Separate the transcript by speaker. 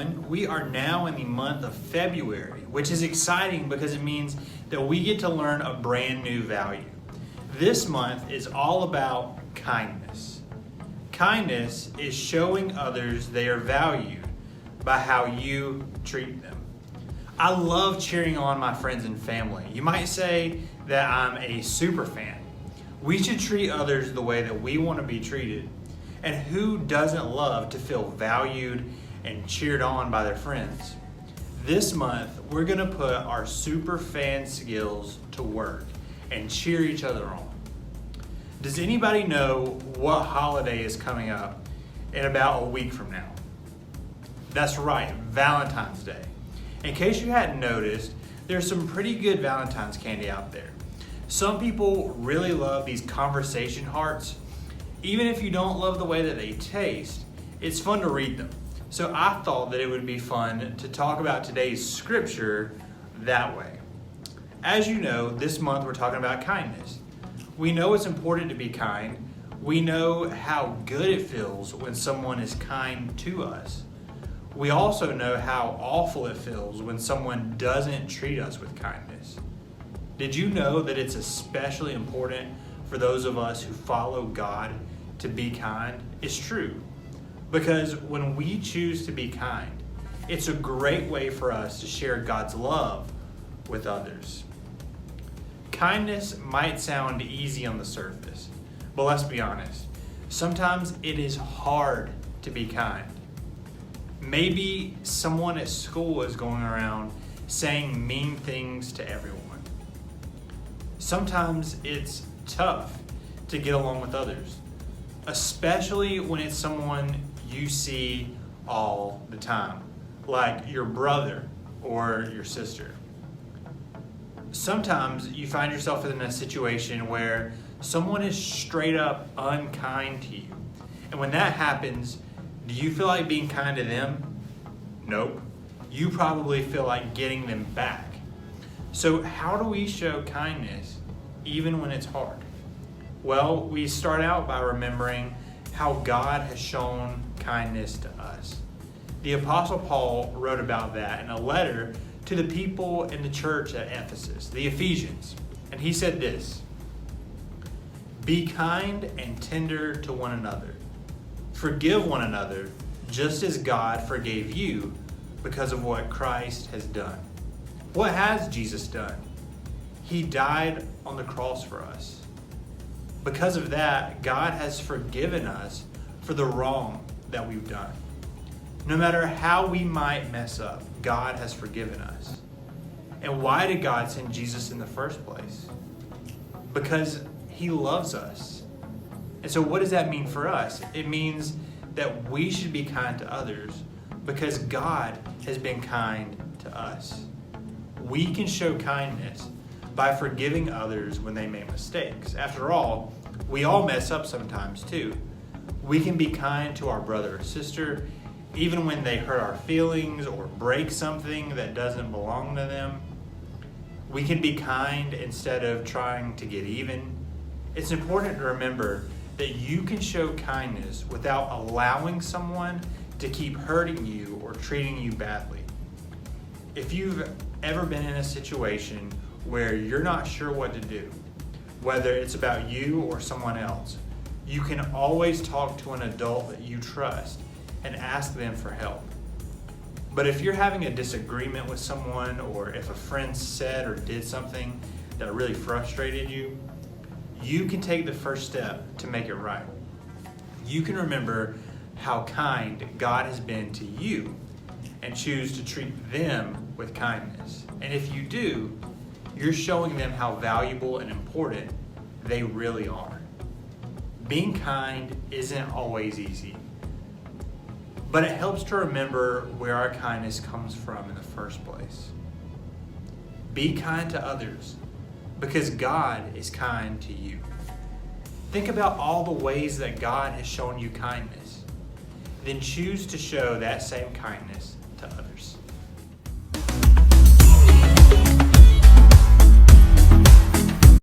Speaker 1: everyone. We are now in the month of February, which is exciting because it means that we get to learn a brand new value. This month is all about kindness. Kindness is showing others they are valued by how you treat them. I love cheering on my friends and family. You might say that I'm a super fan. We should treat others the way that we want to be treated. And who doesn't love to feel valued and cheered on by their friends? This month, we're going to put our super fan skills to work and cheer each other on. Does anybody know what holiday is coming up in about a week from now? That's right, Valentine's Day. In case you hadn't noticed, there's some pretty good Valentine's candy out there. Some people really love these conversation hearts. Even if you don't love the way that they taste, it's fun to read them. So I thought that it would be fun to talk about today's scripture that way. As you know, this month we're talking about kindness. We know it's important to be kind. We know how good it feels when someone is kind to us. We also know how awful it feels when someone doesn't treat us with kindness. Did you know that it's especially important for those of us who follow God to be kind? It's true. Because when we choose to be kind, it's a great way for us to share God's love with others. Kindness might sound easy on the surface, but let's be honest. Sometimes it is hard to be kind. Maybe someone at school is going around saying mean things to everyone. Sometimes it's tough to get along with others, especially when it's someone you see all the time, like your brother or your sister. Sometimes you find yourself in a situation where someone is straight up unkind to you. And when that happens, do you feel like being kind to them? Nope. You probably feel like getting them back. So how do we show kindness even when it's hard? Well, we start out by remembering how God has shown kindness to us. The Apostle Paul wrote about that in a letter to the people in the church at Ephesus, the Ephesians. And he said this: "Be kind and tender to one another. Forgive one another just as God forgave you because of what Christ has done." What has Jesus done? He died on the cross for us. Because of that, God has forgiven us for the wrong that we've done. No matter how we might mess up, God has forgiven us. And why did God send Jesus in the first place? Because He loves us. And so what does that mean for us? It means that we should be kind to others because God has been kind to us. We can show kindness by forgiving others when they make mistakes. After all, we all mess up sometimes too. We can be kind to our brother or sister even when they hurt our feelings or break something that doesn't belong to them. We can be kind instead of trying to get even. It's important to remember that you can show kindness without allowing someone to keep hurting you or treating you badly. If you've ever been in a situation where you're not sure what to do, whether it's about you or someone else, you can always talk to an adult that you trust and ask them for help. But if you're having a disagreement with someone, or if a friend said or did something that really frustrated you, you can take the first step to make it right. You can remember how kind God has been to you and choose to treat them with kindness. And if you do, you're showing them how valuable and important they really are. Being kind isn't always easy, but it helps to remember where our kindness comes from in the first place. Be kind to others because God is kind to you. Think about all the ways that God has shown you kindness. Then choose to show that same kindness